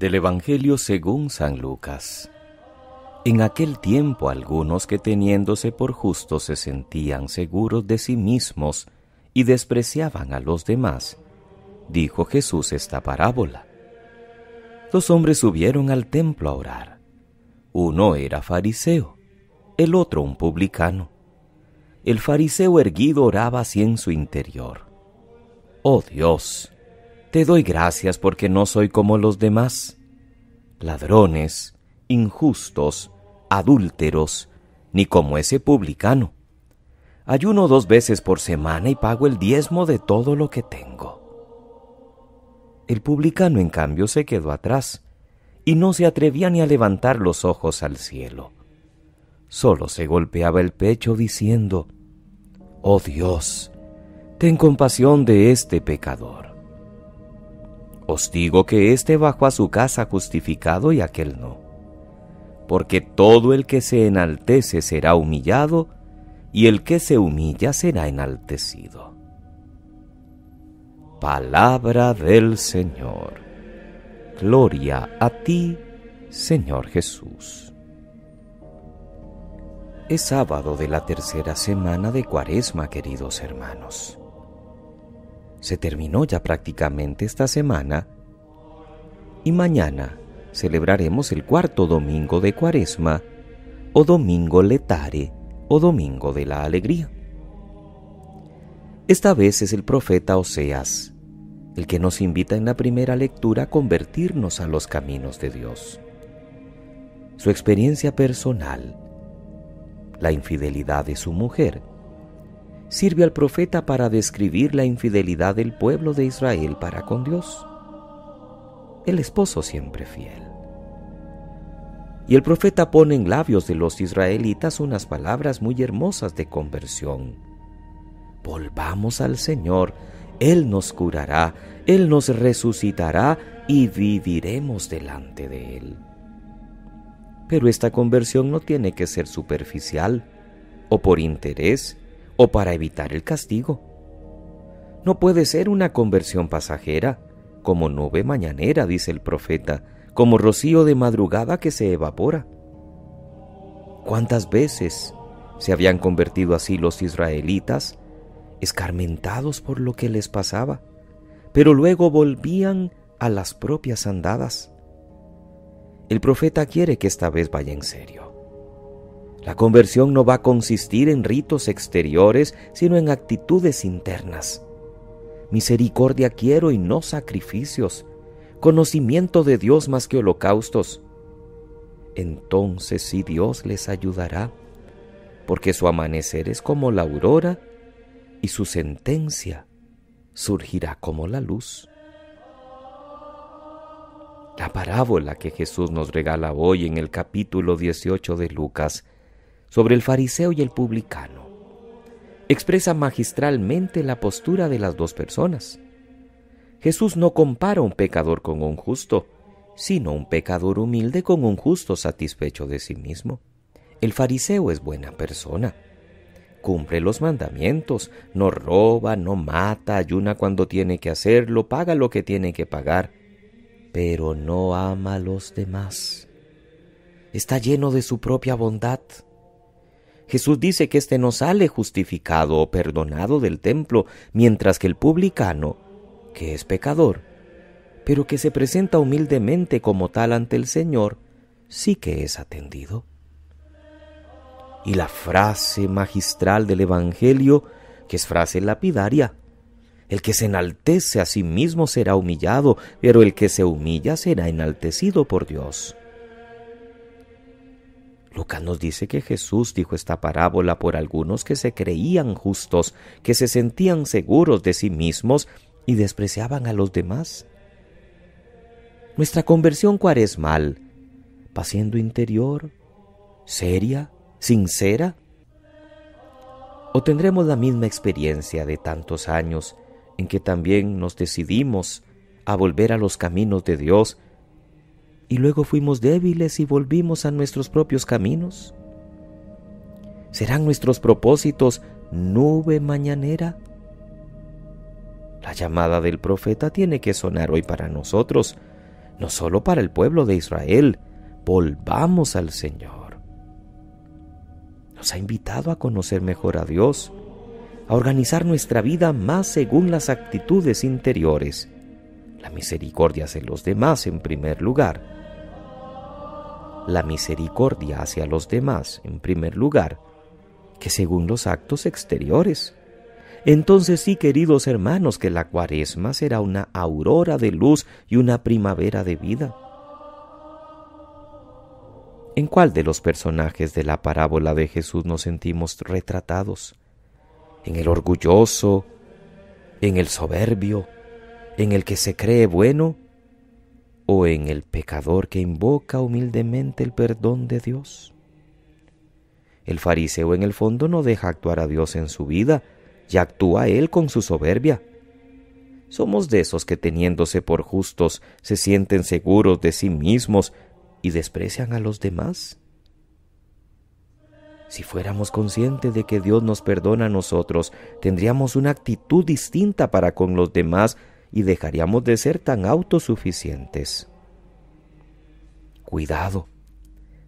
Del Evangelio según San Lucas. En aquel tiempo algunos que teniéndose por justos se sentían seguros de sí mismos y despreciaban a los demás, dijo Jesús esta parábola. Dos hombres subieron al templo a orar. Uno era fariseo, el otro un publicano. El fariseo erguido oraba así en su interior: «Oh Dios, te doy gracias porque no soy como los demás, ladrones, injustos, adúlteros, ni como ese publicano. Ayuno 2 veces por semana y pago el diezmo de todo lo que tengo». El publicano, en cambio, se quedó atrás y no se atrevía ni a levantar los ojos al cielo. Solo se golpeaba el pecho diciendo: «Oh Dios, ten compasión de este pecador». Os digo que éste bajó a su casa justificado y aquel no. Porque todo el que se enaltece será humillado, y el que se humilla será enaltecido. Palabra del Señor. Gloria a ti, Señor Jesús. Es sábado de la 3ª semana de Cuaresma, queridos hermanos. Se terminó ya prácticamente esta semana y mañana celebraremos el 4º domingo de Cuaresma, o Domingo Letare, o Domingo de la Alegría. Esta vez es el profeta Oseas el que nos invita en la primera lectura a convertirnos a los caminos de Dios. Su experiencia personal, la infidelidad de su mujer, sirve al profeta para describir la infidelidad del pueblo de Israel para con Dios. El esposo siempre fiel. Y el profeta pone en labios de los israelitas unas palabras muy hermosas de conversión. Volvamos al Señor, Él nos curará, Él nos resucitará y viviremos delante de Él. Pero esta conversión no tiene que ser superficial, o por interés, o para evitar el castigo. No puede ser una conversión pasajera, como nube mañanera, dice el profeta, como rocío de madrugada que se evapora. ¿Cuántas veces se habían convertido así los israelitas, escarmentados por lo que les pasaba, pero luego volvían a las propias andadas? El profeta quiere que esta vez vaya en serio. La conversión no va a consistir en ritos exteriores, sino en actitudes internas. Misericordia quiero y no sacrificios, conocimiento de Dios más que holocaustos. Entonces sí, Dios les ayudará, porque su amanecer es como la aurora y su sentencia surgirá como la luz. La parábola que Jesús nos regala hoy en el capítulo 18 de Lucas sobre el fariseo y el publicano expresa magistralmente la postura de las dos personas. Jesús no compara un pecador con un justo, sino un pecador humilde con un justo satisfecho de sí mismo. El fariseo es buena persona, cumple los mandamientos, no roba, no mata, ayuna cuando tiene que hacerlo, paga lo que tiene que pagar, pero no ama a los demás. Está lleno de su propia bondad. Jesús dice que éste no sale justificado o perdonado del templo, mientras que el publicano, que es pecador, pero que se presenta humildemente como tal ante el Señor, sí que es atendido. Y la frase magistral del Evangelio, que es frase lapidaria: el que se enaltece a sí mismo será humillado, pero el que se humilla será enaltecido por Dios. Lucas nos dice que Jesús dijo esta parábola por algunos que se creían justos, que se sentían seguros de sí mismos y despreciaban a los demás. Nuestra conversión cuaresmal va siendo interior, seria, sincera. ¿O tendremos la misma experiencia de tantos años en que también nos decidimos a volver a los caminos de Dios y luego fuimos débiles y volvimos a nuestros propios caminos? ¿Serán nuestros propósitos nube mañanera? La llamada del profeta tiene que sonar hoy para nosotros. no solo para el pueblo de Israel. Volvamos al Señor. Nos ha invitado a conocer mejor a Dios, a organizar nuestra vida más según las actitudes interiores, la misericordia hacia los demás en primer lugar. La misericordia hacia los demás en primer lugar, que según los actos exteriores. Entonces sí, queridos hermanos, que la Cuaresma será una aurora de luz y una primavera de vida. ¿En cuál de los personajes de la parábola de Jesús nos sentimos retratados? ¿En el orgulloso? ¿En el soberbio? ¿En el que se cree bueno? ¿O en el pecador que invoca humildemente el perdón de Dios? El fariseo en el fondo no deja actuar a Dios en su vida, y actúa él con su soberbia. Somos de esos que, teniéndose por justos, se sienten seguros de sí mismos y desprecian a los demás. Si fuéramos conscientes de que Dios nos perdona a nosotros, tendríamos una actitud distinta para con los demás y dejaríamos de ser tan autosuficientes. Cuidado.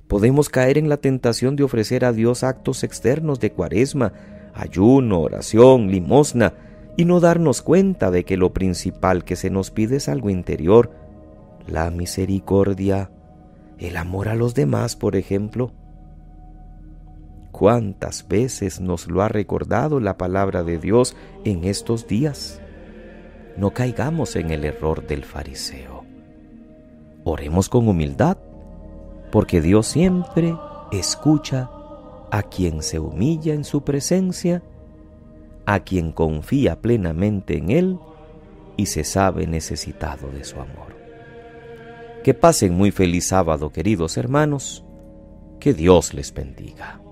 Podemos caer en la tentación de ofrecer a Dios actos externos de Cuaresma, ayuno, oración, limosna, y no darnos cuenta de que lo principal que se nos pide es algo interior, la misericordia, el amor a los demás, por ejemplo. ¿Cuántas veces nos lo ha recordado la palabra de Dios en estos días? No caigamos en el error del fariseo. Oremos con humildad, porque Dios siempre escucha a quien se humilla en su presencia, a quien confía plenamente en Él y se sabe necesitado de su amor. Que pasen muy feliz sábado, queridos hermanos. Que Dios les bendiga.